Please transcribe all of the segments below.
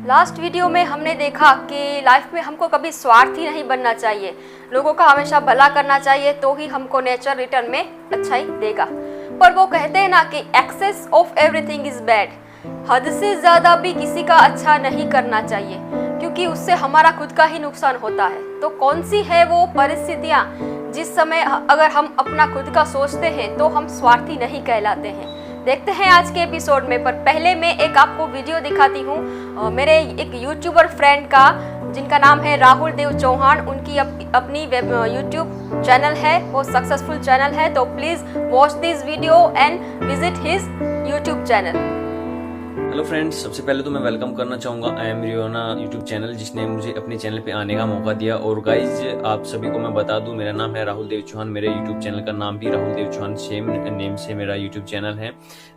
Last video में हमने देखा कि लाइफ में हमको कभी स्वार्थी नहीं बनना चाहिए, लोगों का हमेशा भला करना चाहिए, तो ही हमको नेचर रिटर्न में अच्छाई देगा। पर वो कहते हैं ना कि excess of everything is bad, हद से ज़्यादा भी किसी का अच्छा नहीं करना चाहिए, क्योंकि उससे हमारा खुद का ही नुकसान होता है। तो कौन सी है वो परिस्थितियाँ जिस समय अगर हम अपना खुद का सोचते हैं तो हम स्वार्थी नहीं कहलाते हैं। देखते हैं आज के एपिसोड में। पर पहले मैं एक आपको वीडियो दिखाती हूँ मेरे एक यूट्यूबर फ्रेंड का, जिनका नाम है राहुल देव चौहान। उनकी अपनी यूट्यूब चैनल है, वो सक्सेसफुल चैनल है। तो please watch this video and visit his YouTube channel. Hello friends, सबसे पहले तो मैं वेलकम करना चाहूँगा I am Riyona YouTube channel, जिसने मुझे अपने चैनल पे आने का मौका दिया। और गाइज आप सभी को मैं बता दूं, मेरा नाम है राहुल देव चौहान, मेरे यूट्यूब चैनल का नाम भी राहुल देव चौहान सेम नेम से मेरा यूट्यूब चैनल है।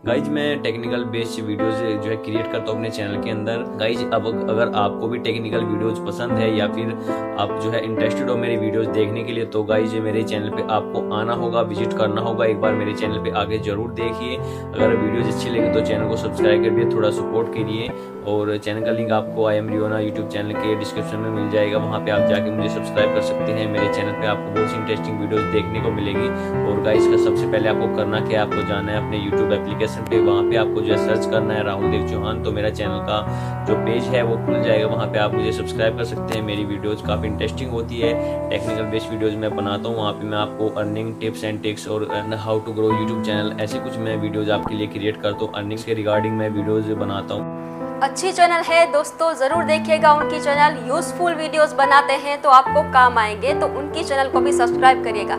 गाइज मैं टेक्निकल बेस्ड वीडियोज जो है क्रिएट करता हूँ अपने चैनल के अंदर। गाइज अब अगर आपको भी टेक्निकल वीडियोज पसंद है या फिर आप जो है इंटरेस्टेड हो मेरी वीडियोज देखने के लिए, तो गाइज मेरे चैनल पे आपको आना होगा, विजिट करना होगा। एक बार मेरे चैनल पे आके जरूर देखिए। अगर वीडियोज अच्छी लगी तो चैनल को सब्सक्राइब करिए थोड़ा सपोर्ट कीजिए। और चैनल का लिंक आपको I am Riyona YouTube channel के डिस्क्रिप्शन में मिल जाएगा, वहाँ पे आप जाके मुझे सब्सक्राइब कर सकते हैं। मेरे चैनल पे आपको बहुत सी इंटरेस्टिंग वीडियोस देखने को मिलेगी। और गाइस का सबसे पहले आपको करना क्या, आपको जाना है अपने यूट्यूब एप्लीकेशन पे, वहाँ पे आपको जो है सर्च करना है राहुल देव चौहान। तो मेरा चैनल का जो पेज है वो खुल जाएगा, वहाँ पे आप मुझे सब्सक्राइब कर सकते हैं। मेरी वीडियोज काफ़ी इंटरेस्टिंग होती है, टेक्निकल बेस्ड वीडियोज मैं बनाता हूँ। वहाँ पे मैं आपको अर्निंग टिप्स एंड ट्रिक्स और how to grow YouTube channel, ऐसे कुछ मैं वीडियोज आपके लिए क्रिएट करता हूँ। अर्निंग के रिगार्डिंग मैं वीडियोज बनाता हूँ। अच्छी चैनल है दोस्तों, ज़रूर देखिएगा उनकी चैनल। यूज़फुल वीडियोस बनाते हैं तो आपको काम आएंगे, तो उनकी चैनल को भी सब्सक्राइब करिएगा।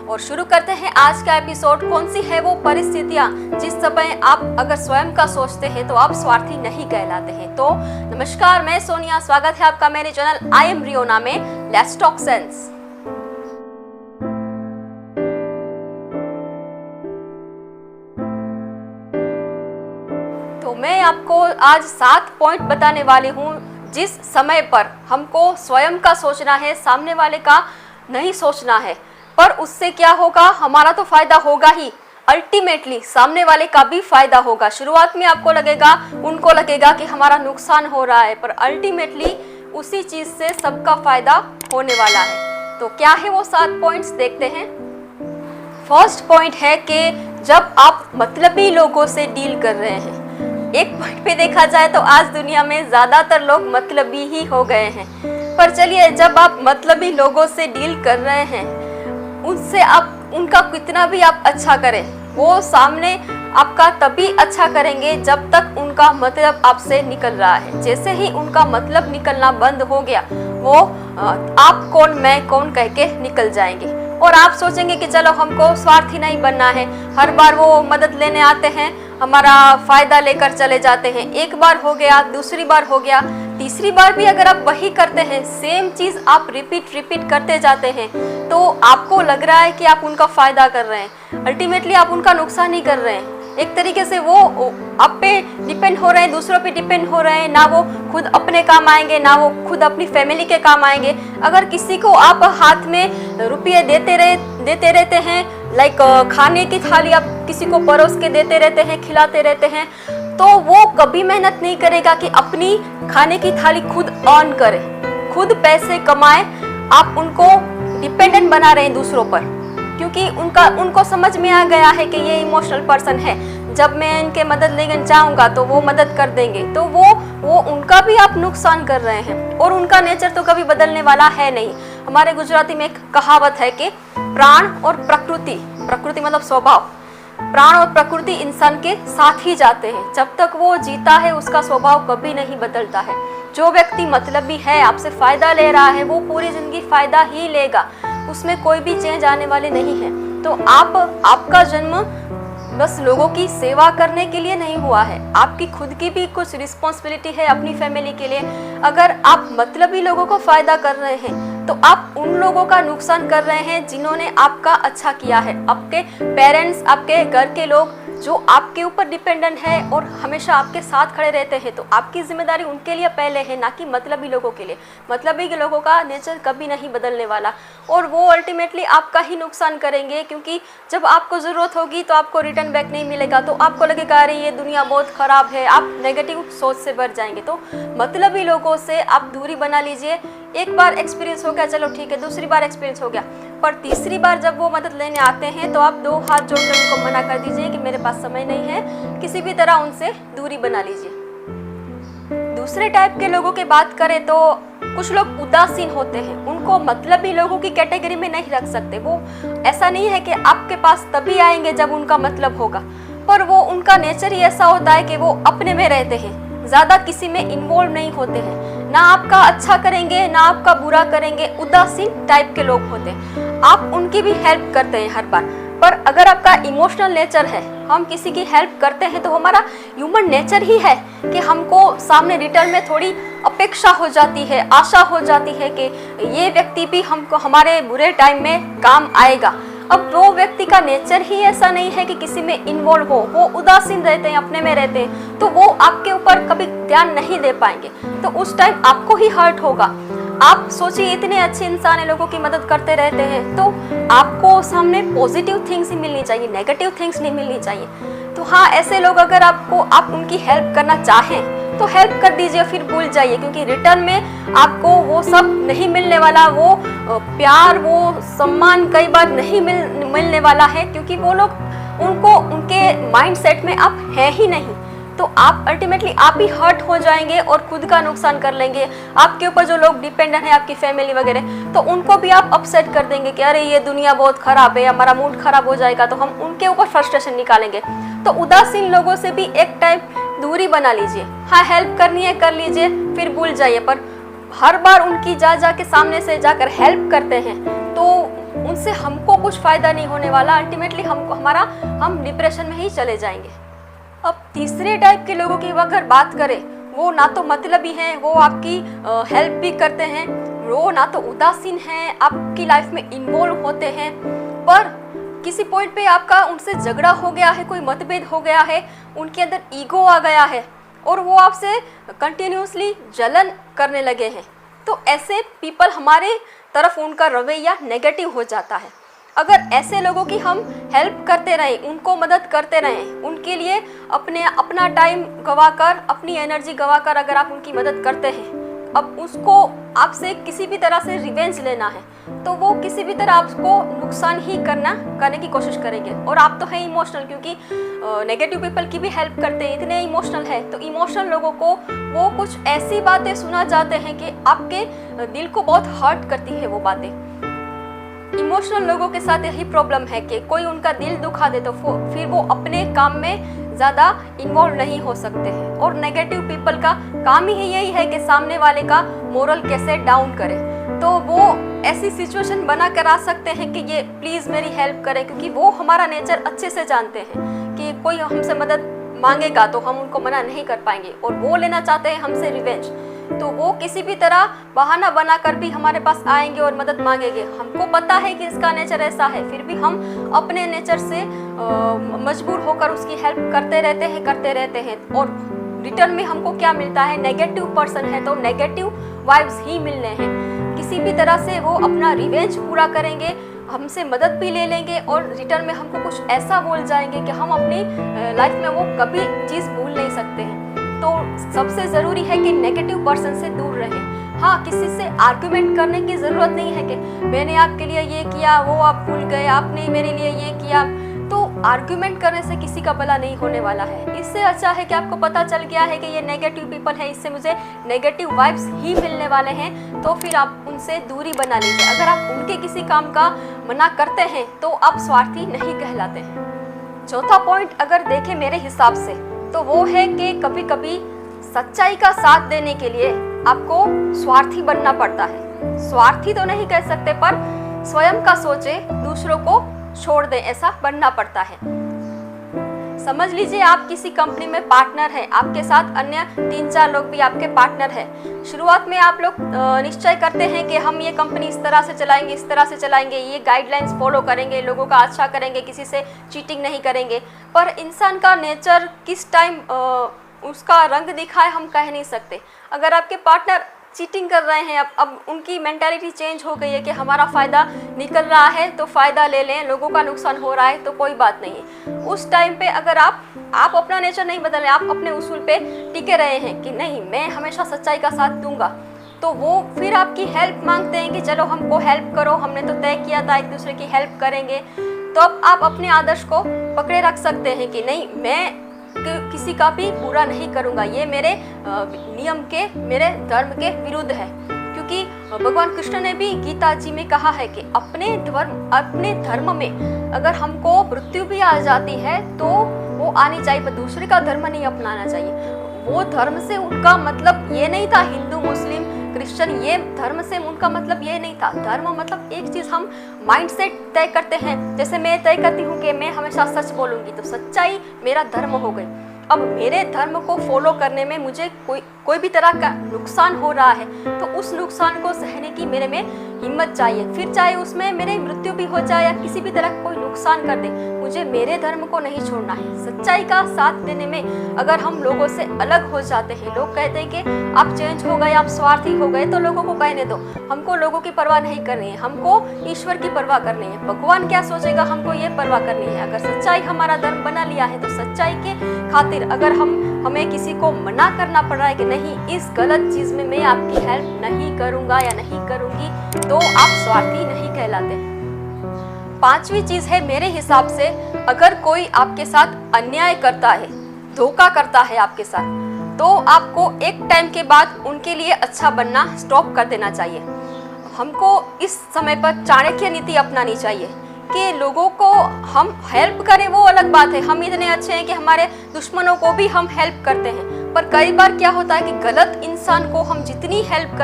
और शुरू करते हैं आज का एपिसोड। कौन सी है वो परिस्थितियाँ जिस समय आप अगर स्वयं का सोचते हैं तो आप स्वार्थी नहीं कहलाते हैं। तो नमस्कार, मैं सोनिया, स्वागत है आपका मेरे चैनल आई एम रियोना में। Let's talk sense. तो मैं आपको आज 7 पॉइंट बताने वाली हूँ जिस समय पर हमको स्वयं का सोचना है, सामने वाले का नहीं सोचना है। पर उससे क्या होगा, हमारा तो फायदा होगा ही, अल्टीमेटली सामने वाले का भी फायदा होगा। शुरुआत में आपको लगेगा, उनको लगेगा कि हमारा नुकसान हो रहा है, पर अल्टीमेटली उसी चीज़ से सबका फायदा होने वाला है। तो क्या है वो 7 पॉइंट्स, देखते हैं। फर्स्ट पॉइंट है कि जब आप मतलबी लोगों से डील कर रहे हैं। एक पॉइंट पे देखा जाए तो आज दुनिया में ज़्यादातर लोग मतलबी ही हो गए हैं। पर चलिए, जब आप मतलबी लोगों से डील कर रहे हैं, उनसे आप उनका कितना भी आप अच्छा करें, वो सामने आपका तभी अच्छा करेंगे जब तक उनका मतलब आपसे निकल रहा है। जैसे ही उनका मतलब निकलना बंद हो गया, वो आप कौन मैं कौन कह के निकल जाएंगे। और आप सोचेंगे कि चलो हमको स्वार्थी नहीं बनना है। हर बार वो मदद लेने आते हैं, हमारा फायदा लेकर चले जाते हैं। एक बार हो गया, दूसरी बार हो गया, तीसरी बार भी अगर आप वही करते हैं, सेम चीज़ आप रिपीट करते जाते हैं, तो आपको लग रहा है कि आप उनका फ़ायदा कर रहे हैं। अल्टीमेटली आप उनका नुकसान ही कर रहे हैं। एक तरीके से वो आप पे डिपेंड हो रहे हैं, दूसरों पे डिपेंड हो रहे हैं। ना वो खुद अपने काम आएंगे, ना वो खुद अपनी फैमिली के काम आएंगे। अगर किसी को आप हाथ में रुपये देते रहते हैं, लाइक खाने की थाली आप किसी को परोस के देते रहते हैं, खिलाते रहते हैं, तो वो कभी मेहनत नहीं करेगा कि अपनी खाने की थाली खुद अर्न करे, खुद पैसे कमाए। आप उनको डिपेंडेंट बना रहे हैं दूसरों पर, क्योंकि उनको समझ में आ गया है कि ये इमोशनल पर्सन है, जब मैं इनके मदद लेना चाहूँगा तो वो मदद कर देंगे। तो वो उनका भी आप नुकसान कर रहे हैं, और उनका नेचर तो कभी बदलने वाला है नहीं। हमारे गुजराती में एक कहावत है कि प्राण और प्रकृति मतलब स्वभाव, प्राण और प्रकृति इंसान के साथ ही जाते हैं। जब तक वो जीता है उसका स्वभाव कभी नहीं बदलता है। जो व्यक्ति मतलबी है, आपसे फायदा ले रहा है, वो पूरी जिंदगी फायदा ही लेगा, उसमें कोई भी चेंज आने वाले नहीं है। तो आपका जन्म बस लोगों की सेवा करने के लिए नहीं हुआ है, आपकी खुद की भी कुछ रिस्पॉन्सिबिलिटी है अपनी फैमिली के लिए। अगर आप मतलबी लोगों को फायदा कर रहे हैं तो आप उन लोगों का नुकसान कर रहे हैं जिन्होंने आपका अच्छा किया है। आपके पेरेंट्स, आपके घर के लोग जो आपके ऊपर डिपेंडेंट है और हमेशा आपके साथ खड़े रहते हैं, तो आपकी जिम्मेदारी उनके लिए पहले है, ना कि मतलबी लोगों के लिए। मतलबी के लोगों का नेचर कभी नहीं बदलने वाला और वो अल्टीमेटली आपका ही नुकसान करेंगे, क्योंकि जब आपको ज़रूरत होगी तो आपको रिटर्न बैक नहीं मिलेगा, तो आपको लगेगा अरे ये दुनिया बहुत ख़राब है, आप नेगेटिव सोच से भर जाएंगे। तो मतलबी लोगों से आप दूरी बना लीजिए। एक बार एक्सपीरियंस हो गया, चलो ठीक है, दूसरी बार एक्सपीरियंस हो गया, पर तीसरी बार जब वो मदद लेने आते हैं तो आप 2 हाथ जोड़कर उनको मना कर दीजिए कि मेरे पास समय नहीं है, किसी भी तरह उनसे दूरी बना लीजिए। दूसरे टाइप के लोगों की बात करें तो कुछ लोग उदासीन होते हैं, उनको मतलबी लोगों की कैटेगरी में नहीं रख सकते। वो ऐसा नहीं है कि आपके पास तभी आएंगे जब उनका मतलब होगा, पर वो उनका नेचर ही ऐसा होता है कि वो अपने में रहते हैं, ज़्यादा किसी में इन्वॉल्व नहीं होते हैं, ना आपका अच्छा करेंगे ना आपका बुरा करेंगे। उदासीन टाइप के लोग होते हैं, आप उनकी भी हेल्प करते हैं हर बार, पर अगर आपका इमोशनल नेचर है, हम किसी की हेल्प करते हैं तो हमारा ह्यूमन नेचर ही है कि हमको सामने रिटर्न में थोड़ी अपेक्षा हो जाती है, आशा हो जाती है कि ये व्यक्ति भी हमको हमारे बुरे टाइम में काम आएगा। अब वो व्यक्ति का नेचर ही ऐसा नहीं है कि किसी में इन्वॉल्व हो, वो उदासीन रहते हैं, अपने में रहते हैं, तो वो आपके ऊपर कभी ध्यान नहीं दे पाएंगे, तो उस टाइम आपको ही हर्ट होगा। आप सोचिए, इतने अच्छे इंसान लोगों की मदद करते रहते हैं, तो आपको सामने पॉजिटिव थिंग्स ही मिलनी चाहिए, नेगेटिव थिंग्स नहीं मिलनी चाहिए। तो हाँ, ऐसे लोग अगर आप उनकी हेल्प करना चाहें तो हेल्प कर दीजिए, फिर भूल जाइए, क्योंकि रिटर्न में आपको वो सब नहीं मिलने वाला, वो प्यार, वो सम्मान कई बार नहीं मिलने वाला है, क्योंकि वो लोग उनके माइंडसेट में आप हैं ही नहीं। तो आप अल्टीमेटली आप ही हर्ट हो जाएंगे और खुद का नुकसान कर लेंगे। आपके ऊपर जो लोग डिपेंडेंट है, आपकी फैमिली वगैरह, तो उनको भी आप अपसेट कर देंगे कि अरे ये दुनिया बहुत खराब है, हमारा मूड खराब हो जाएगा, तो हम उनके ऊपर फ्रस्ट्रेशन निकालेंगे। तो उदासीन लोगों से भी एक टाइम दूरी बना लीजिए। हाँ, हेल्प करनी है कर लीजिए, फिर भूल जाइए, पर हर बार उनकी जा के सामने से जाकर हेल्प करते हैं तो उनसे हमको कुछ फ़ायदा नहीं होने वाला। अल्टीमेटली हम डिप्रेशन में ही चले जाएंगे। अब तीसरे टाइप के लोगों की अगर बात करें, वो ना तो मतलबी हैं, वो आपकी हेल्प भी करते हैं, वो ना तो उदासीन हैं, आपकी लाइफ में इन्वॉल्व होते हैं, पर किसी पॉइंट पे आपका उनसे झगड़ा हो गया है, कोई मतभेद हो गया है, उनके अंदर ईगो आ गया है और वो आपसे कंटिन्यूसली जलन करने लगे हैं, तो ऐसे पीपल हमारे तरफ उनका रवैया नेगेटिव हो जाता है। अगर ऐसे लोगों की हम हेल्प करते रहें, उनको मदद करते रहें, उनके लिए अपना टाइम गवाकर, अपनी एनर्जी गवाकर अगर आप उनकी मदद करते हैं, अब उसको आपसे किसी भी तरह से रिवेंज लेना है, तो वो किसी भी तरह आपको नुकसान ही करने की कोशिश करेंगे। और आप तो हैं इमोशनल, क्योंकि नेगेटिव पीपल की भी हेल्प करते हैं, इतने इमोशनल है, तो इमोशनल लोगों को वो कुछ ऐसी बातें सुना जाते हैं कि आपके दिल को बहुत हर्ट करती है वो बातें। इमोशनल लोगों के साथ यही प्रॉब्लम है कि कोई उनका दिल दुखा दे तो फिर वो अपने काम में ज़्यादा इन्वॉल्व नहीं हो सकते हैं। और नेगेटिव पीपल का काम ही यही है कि सामने वाले का मोरल कैसे डाउन करे, तो वो ऐसी सिचुएशन बना कर आ सकते हैं कि ये प्लीज़ मेरी हेल्प करें, क्योंकि वो हमारा नेचर अच्छे से जानते हैं कि कोई हमसे मदद मांगेगा तो हम उनको मना नहीं कर पाएंगे, और वो लेना चाहते हैं हमसे रिवेंज, तो वो किसी भी तरह बहाना बनाकर भी हमारे पास आएंगे और मदद मांगेंगे। हमको पता है कि इसका नेचर ऐसा है, फिर भी हम अपने नेचर से मजबूर होकर उसकी हेल्प करते रहते हैं और रिटर्न में हमको क्या मिलता है? नेगेटिव पर्सन है तो नेगेटिव वाइब्स ही मिलने हैं। किसी भी तरह से वो अपना रिवेंज पूरा करेंगे, हमसे मदद भी ले लेंगे और रिटर्न में हमको कुछ ऐसा बोल जाएंगे कि हम अपनी लाइफ में वो कभी चीज़ भूल नहीं सकते हैं। तो सबसे ज़रूरी है कि नेगेटिव पर्सन से दूर रहें। हाँ, किसी से आर्गुमेंट करने की ज़रूरत नहीं है कि मैंने आपके लिए ये किया, वो आप भूल गए, आपने मेरे लिए ये किया। तो आर्गुमेंट करने से किसी का भला नहीं होने वाला है। इससे अच्छा है कि आपको पता चल गया है कि ये नेगेटिव पीपल है, इससे मुझे नेगेटिव वाइब्स ही मिलने वाले हैं, तो फिर आप उनसे दूरी बना लीजिए। अगर आप उनके किसी काम का मना करते हैं तो आप स्वार्थी नहीं कहलाते हैं। चौथा पॉइंट अगर देखें मेरे हिसाब से, तो वो है कि कभी कभी सच्चाई का साथ देने के लिए आपको स्वार्थी बनना पड़ता है। स्वार्थी तो नहीं कह सकते, पर स्वयं का सोचे, दूसरों को छोड़ दें, ऐसा बनना पड़ता है। समझ लीजिए आप किसी कंपनी में पार्टनर हैं, आपके साथ अन्य 3-4 लोग भी आपके पार्टनर हैं। शुरुआत में आप लोग निश्चय करते हैं कि हम ये कंपनी इस तरह से चलाएंगे, इस तरह से चलाएंगे, ये गाइडलाइंस फॉलो करेंगे, लोगों का अच्छा करेंगे, किसी से चीटिंग नहीं करेंगे। पर इंसान का नेचर किस टाइम उसका रंग दिखाए हम कह नहीं सकते। अगर आपके पार्टनर चीटिंग कर रहे हैं, अब उनकी मेंटालिटी चेंज हो गई है कि हमारा फ़ायदा निकल रहा है तो फ़ायदा ले लें, लोगों का नुकसान हो रहा है तो कोई बात नहीं है। उस टाइम पे अगर आप अपना नेचर नहीं बदल रहे, आप अपने उसूल पे टिके रहे हैं कि नहीं मैं हमेशा सच्चाई का साथ दूंगा, तो वो फिर आपकी हेल्प मांगते हैं कि चलो हमको हेल्प करो, हमने तो तय किया था एक दूसरे की हेल्प करेंगे। तो अब आप अपने आदर्श को पकड़े रख सकते हैं कि नहीं मैं किसी का भी बुरा नहीं करूँगा, ये मेरे नियम के, मेरे धर्म के विरुद्ध है। क्योंकि भगवान कृष्ण ने भी गीता जी में कहा है कि अपने धर्म में अगर हमको मृत्यु भी आ जाती है तो वो आनी चाहिए, पर दूसरे का धर्म नहीं अपनाना चाहिए। वो धर्म से उनका मतलब ये नहीं था हिंदू मुस्लिम क्रिश्चियन, ये धर्म से उनका मतलब ये नहीं था। धर्म मतलब एक चीज़ हम माइंड सेट तय करते हैं, जैसे मैं तय करती हूँ कि मैं हमेशा सच बोलूँगी तो सच्चाई मेरा धर्म हो गई। अब मेरे धर्म को फॉलो करने में मुझे कोई भी तरह का नुकसान हो रहा है तो उस नुकसान को सहने की मेरे में हिम्मत चाहिए। फिर चाहे उसमें मेरी मृत्यु भी हो जाए या किसी भी तरह कोई नुकसान कर दे, मुझे मेरे धर्म को नहीं छोड़ना है। सच्चाई का साथ देने में अगर हम लोगों से अलग हो जाते हैं, लोग कहते हैं कि आप चेंज हो गए, आप स्वार्थी हो गए, तो लोगों को कहने दो, हमको लोगों की परवाह नहीं करनी है, हमको ईश्वर की परवाह करनी है। भगवान क्या सोचेगा हमको ये परवाह करनी है। अगर सच्चाई हमारा धर्म बना लिया है तो सच्चाई के खातिर अगर हमें किसी को मना करना पड़ रहा है कि नहीं इस गलत चीज में मैं आपकी हेल्प नहीं करूंगा या नहीं करूंगी, तो आप स्वार्थी नहीं कहलाते। 5वीं चीज है मेरे हिसाब से, अगर कोई आपके साथ अन्याय करता है, धोखा करता है आपके साथ, तो आपको एक टाइम के बाद उनके लिए अच्छा बनना स्टॉप कर देना चाहिए। हमको इस समय पर चाणक्य नीति अपनानी चाहिए कि लोगों को हम हेल्प करें, वो अलग बात है, हम इतने अच्छे हैं कि हमारे दुश्मनों को भी हम हेल्प करते हैं। पर कई बार क्या होता है कि गलत इंसान को हम जितनी हेल्प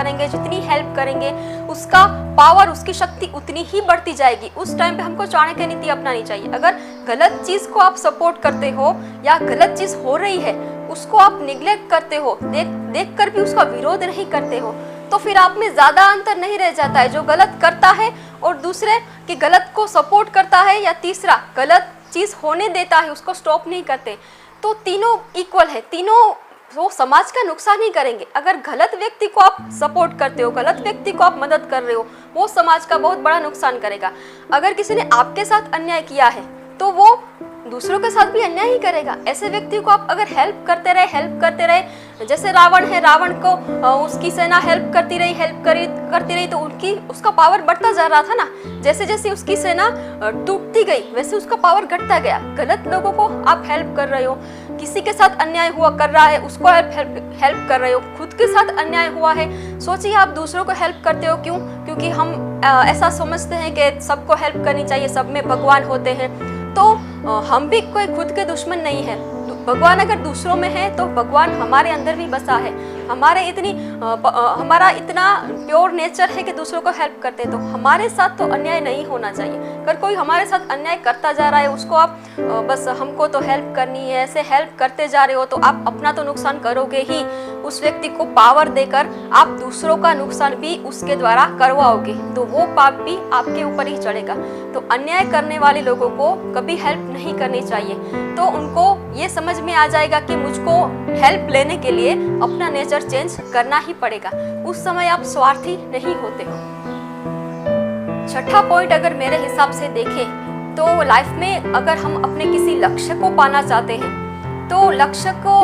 करेंगे उसका पावर, उसकी शक्ति उतनी ही बढ़ती जाएगी। उस टाइम पे हमको चाणक्य नीति अपनानी चाहिए। अगर गलत चीज को आप सपोर्ट करते हो या गलत चीज हो रही है उसको आप निग्लेक्ट करते हो, देख कर भी उसका विरोध नहीं करते हो, तो फिर आप में ज्यादा अंतर नहीं रह जाता है। जो गलत करता है और दूसरे कि गलत को सपोर्ट करता है, या तीसरा गलत चीज होने देता है उसको स्टॉप नहीं करते, तो तीनों इक्वल है, तीनों वो समाज का नुकसान ही करेंगे। अगर गलत व्यक्ति को आप सपोर्ट करते हो, गलत व्यक्ति को आप मदद कर रहे हो, वो समाज का बहुत बड़ा नुकसान करेगा। अगर किसी ने आपके साथ अन्याय किया है तो वो दूसरों के साथ भी अन्याय ही करेगा। ऐसे व्यक्ति को आप अगर हेल्प करते रहे, जैसे रावण है, रावण को उसकी सेना हेल्प करती रही तो उसका पावर बढ़ता जा रहा था ना। जैसे जैसे उसकी सेना टूटती गई वैसे उसका पावर घटता गया। गलत लोगों को आप हेल्प कर रहे हो, किसी के साथ अन्याय कर रहा है उसको हेल्प कर रहे हो, खुद के साथ अन्याय हुआ है, सोचिए आप दूसरों को हेल्प करते हो क्यों? क्योंकि हम ऐसा समझते हैं कि सबको हेल्प करनी चाहिए, सब में भगवान होते हैं। तो हम भी कोई खुद के दुश्मन नहीं है। भगवान अगर दूसरों में है तो भगवान हमारे अंदर भी बसा है। हमारा इतना प्योर नेचर है कि दूसरों को हेल्प करते हैं, तो हमारे साथ तो अन्याय नहीं होना चाहिए। अगर कोई हमारे साथ अन्याय करता जा रहा है उसको आप बस हमको तो हेल्प करनी है ऐसे हेल्प करते जा रहे हो, तो आप अपना तो नुकसान करोगे ही, उस व्यक्ति को पावर देकर आप दूसरों का नुकसान भी उसके द्वारा करवाओगे, तो वो पाप भी आपके ऊपर ही चढ़ेगा। तो अन्याय करने वाले लोगों को कभी हेल्प नहीं करनी चाहिए। तो उनको ये समझ में आ जाएगा कि मुझको हेल्प लेने के लिए अपना नेचर चेंज करना ही पड़ेगा। उस समय आप स्वार्थी नहीं होते हो। छठा पॉइंट अगर मेरे हिसाब से देखें तो लाइफ में अगर हम अपने किसी लक्ष्य को पाना चाहते हैं तो लक्ष्य को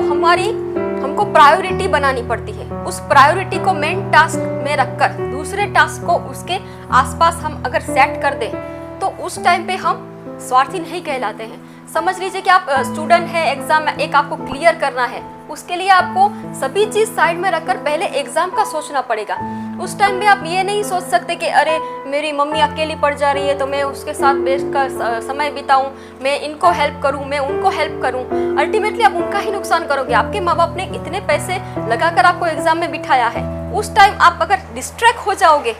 हमको प्रायोरिटी बनानी पड़ती है। उस प्रायोरिटी को मेन टास्क में रखकर दूसरे टास्क को उसके आसपास हम अगर सेट कर दें तो उस टाइम पे हम स्वार्थी नहीं कहलाते हैं। समझ लीजिए कि आप स्टूडेंट है, एग्जाम एक आपको क्लियर करना है, उसके लिए आपको सभी चीज साइड में रखकर पहले एग्जाम का सोचना पड़ेगा। उस टाइम में आप ये नहीं सोच सकते कि अरे मेरी मम्मी अकेली पड़ जा रही है तो मैं उसके साथ बैठकर समय बिताऊं, मैं इनको हेल्प करूं, मैं उनको हेल्प करूं। अल्टीमेटली आप उनका ही नुकसान करोगे। आपके माँ बाप ने इतने पैसे लगाकर आपको एग्जाम में बिठाया है, उस टाइम आप अगर डिस्ट्रैक्ट हो जाओगे,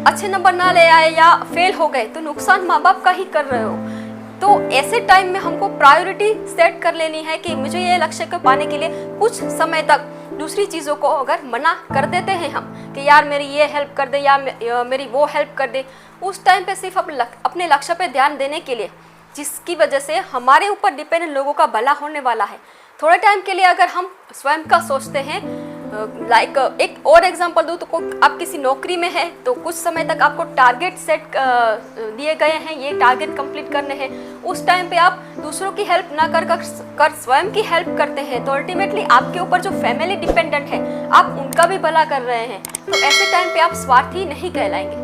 अच्छे नंबर ना ले आए या फेल हो गए, तो नुकसान माँ बाप का ही कर रहे हो। तो ऐसे टाइम में हमको प्रायोरिटी सेट कर लेनी है कि मुझे ये लक्ष्य को पाने के लिए कुछ समय तक दूसरी चीज़ों को अगर मना कर देते हैं हम कि यार मेरी ये हेल्प कर दे या मेरी वो हेल्प कर दे, उस टाइम पे सिर्फ अपने लक्ष्य पे ध्यान देने के लिए, जिसकी वजह से हमारे ऊपर डिपेंडेंट लोगों का भला होने वाला है। थोड़े टाइम के लिए अगर हम स्वयं का सोचते हैं, लाइक एक और एग्जांपल दूँ तो आप किसी नौकरी में है तो कुछ समय तक आपको टारगेट सेट दिए गए हैं, ये टारगेट कंप्लीट करने हैं। उस टाइम पे आप दूसरों की हेल्प ना कर स्वयं की हेल्प करते हैं तो अल्टीमेटली आपके ऊपर जो फैमिली डिपेंडेंट है आप उनका भी भला कर रहे हैं, तो ऐसे टाइम पे आप स्वार्थी नहीं कहलाएंगे।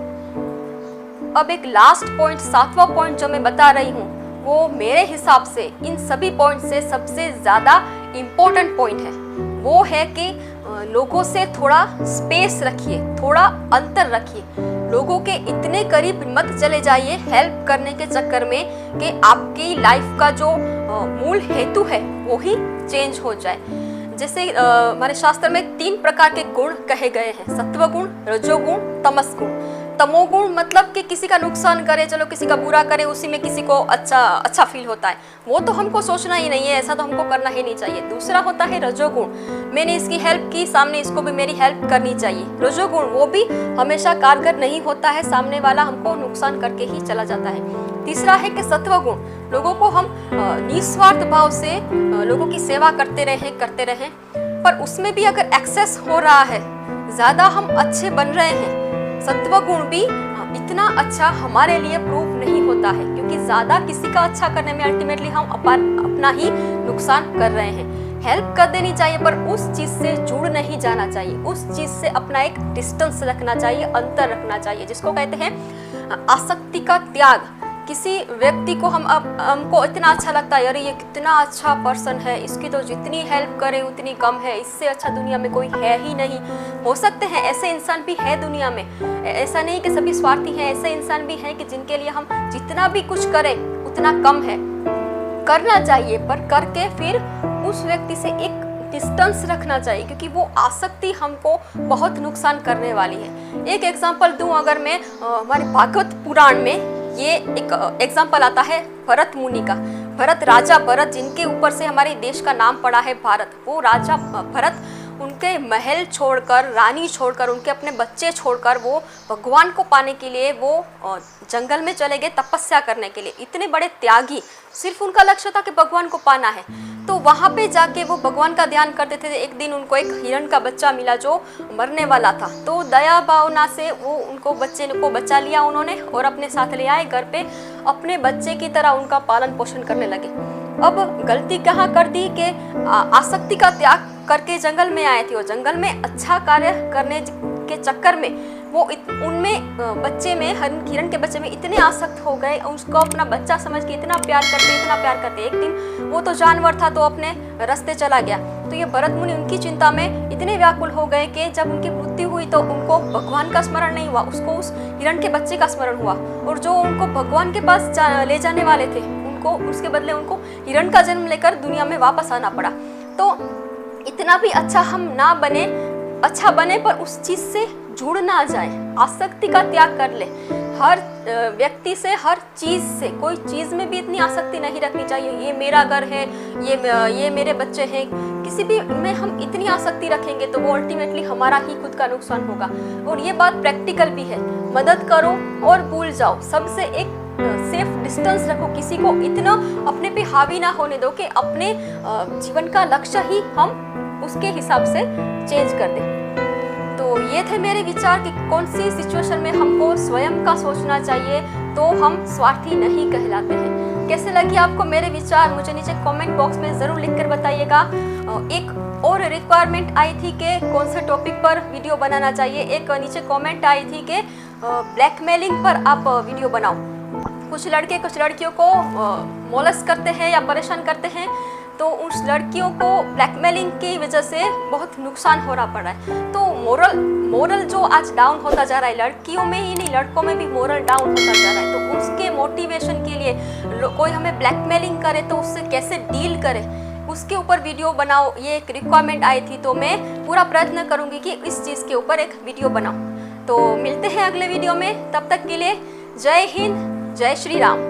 अब एक लास्ट पॉइंट, 7वां पॉइंट जो मैं बता रही हूँ, वो मेरे हिसाब से इन सभी पॉइंट से सबसे ज़्यादा इम्पोर्टेंट पॉइंट है। वो है कि लोगों से थोड़ा स्पेस रखिए, थोड़ा अंतर रखिए। लोगों के इतने करीब मत चले जाइए हेल्प करने के चक्कर में कि आपकी लाइफ का जो मूल हेतु है वो ही चेंज हो जाए। जैसे हमारे शास्त्र में 3 प्रकार के गुण कहे गए हैं, सत्वगुण, रजोगुण, तमस गुण। तमोगुण मतलब कि किसी का नुकसान करे, चलो किसी का बुरा करे, उसी में किसी को अच्छा फील होता है, वो तो हमको सोचना ही नहीं है, ऐसा तो हमको करना ही नहीं चाहिए। दूसरा होता है रजोगुण, मैंने इसकी हेल्प की, सामने इसको भी मेरी हेल्प करनी चाहिए। रजोगुण वो भी हमेशा कारगर नहीं होता है, सामने वाला हमको नुकसान करके ही चला जाता है। तीसरा है कि सत्वगुण, लोगों को हम निस्वार्थ भाव से लोगों की सेवा करते रहें, पर उसमें भी अगर एक्सेस हो रहा है, ज़्यादा हम अच्छे बन रहे हैं, सत्वगुण भी इतना अच्छा हमारे लिए प्रूफ नहीं होता है, क्योंकि ज़्यादा किसी का अच्छा करने में अल्टीमेटली हम अपना ही नुकसान कर रहे हैं। हेल्प कर देनी चाहिए पर उस चीज़ से जुड़ नहीं जाना चाहिए, उस चीज़ से अपना एक डिस्टेंस रखना चाहिए, अंतर रखना चाहिए, जिसको कहते हैं आसक्ति का त्याग। किसी व्यक्ति को हमको इतना अच्छा लगता है, अरे ये कितना अच्छा पर्सन है, इसकी तो जितनी हेल्प करे उतनी कम है, इससे अच्छा दुनिया में कोई है ही नहीं। हो सकते हैं ऐसे इंसान भी है दुनिया में, ऐसा नहीं कि सभी स्वार्थी हैं, ऐसे इंसान भी हैं कि जिनके लिए हम जितना भी कुछ करें उतना कम है। करना चाहिए पर करके फिर उस व्यक्ति से एक डिस्टेंस रखना चाहिए, क्योंकि वो आसक्ति हमको बहुत नुकसान करने वाली है। एक एग्जांपल दूं अगर मैं, हमारे भागवत पुराण में ये एक एग्जाम्पल आता है भरत मुनि का। भरत, राजा भरत, जिनके ऊपर से हमारे देश का नाम पड़ा है भारत, वो राजा भरत उनके महल छोड़कर, रानी छोड़कर, उनके अपने बच्चे छोड़कर वो भगवान को पाने के लिए वो जंगल में चले गए तपस्या करने के लिए। इतने बड़े त्यागी, सिर्फ उनका लक्ष्य था कि भगवान को पाना है। तो वहाँ पे जाके वो भगवान का ध्यान करते थे। एक दिन उनको एक हिरण का बच्चा मिला जो मरने वाला था, तो दया भावना से वो उनको बच्चे को बचा लिया उन्होंने और अपने साथ ले आए घर पे, अपने बच्चे की तरह उनका पालन पोषण करने लगे। अब गलती कहाँ कर दी कि आसक्ति का त्याग करके जंगल में आए थे, और जंगल में अच्छा कार्य करने के चक्कर में वो उनमें बच्चे में, हिरण के बच्चे में इतने आसक्त हो गए, उसको अपना बच्चा समझ के इतना प्यार करते। एक दिन वो तो जानवर था तो अपने रास्ते चला गया, तो ये भरत मुनि उनकी चिंता में इतने व्याकुल हो गए कि जब उनकी मृत्यु हुई तो उनको भगवान का स्मरण नहीं हुआ, उसको उस हिरण के बच्चे का स्मरण हुआ। और जो उनको भगवान के पास ले जाने वाले थे, उनको उसके बदले उनको हिरण का जन्म लेकर दुनिया में वापस आना पड़ा। तो इतना भी अच्छा हम ना बने, अच्छा बने पर उस चीज़ से जुड़ ना जाए, आसक्ति का त्याग कर ले। हर व्यक्ति से, हर चीज़ से, कोई चीज़ में भी इतनी आसक्ति नहीं रखनी चाहिए। ये मेरा घर है, ये मेरे बच्चे हैं, किसी भी में हम इतनी आसक्ति रखेंगे तो वो अल्टीमेटली हमारा ही खुद का नुकसान होगा। और ये बात प्रैक्टिकल भी है, मदद करो और भूल जाओ, सबसे एक सेफ डिस्टेंस रखो, किसी को इतना अपने पे हावी ना होने दो कि अपने जीवन का लक्ष्य ही हम उसके हिसाब से चेंज कर दें। तो ये थे मेरे विचार कि कौन सी सिचुएशन में हमको स्वयं का सोचना चाहिए तो हम स्वार्थी नहीं कहलाते हैं। कैसे लगी आपको मेरे विचार, मुझे नीचे कमेंट बॉक्स में ज़रूर लिखकर बताइएगा। एक और रिक्वायरमेंट आई थी कि कौन से टॉपिक पर वीडियो बनाना चाहिए। एक नीचे कमेंट आई थी कि ब्लैकमेलिंग पर आप वीडियो बनाओ। कुछ लड़के कुछ लड़कियों को मोलस करते हैं या परेशान करते हैं, तो उस लड़कियों को ब्लैकमेलिंग की वजह से बहुत नुकसान हो रहा पड़ा है। तो मोरल जो आज डाउन होता जा रहा है, लड़कियों में ही नहीं लड़कों में भी मोरल डाउन होता जा रहा है। तो उसके मोटिवेशन के लिए कोई हमें ब्लैकमेलिंग करे तो उससे कैसे डील करे, उसके ऊपर वीडियो बनाओ। ये एक रिक्वायरमेंट आई थी, तो मैं पूरा प्रयत्न करूँगी कि इस चीज़ के ऊपर एक वीडियो बनाऊँ। तो मिलते हैं अगले वीडियो में, तब तक के लिए जय हिंद, जय श्री राम।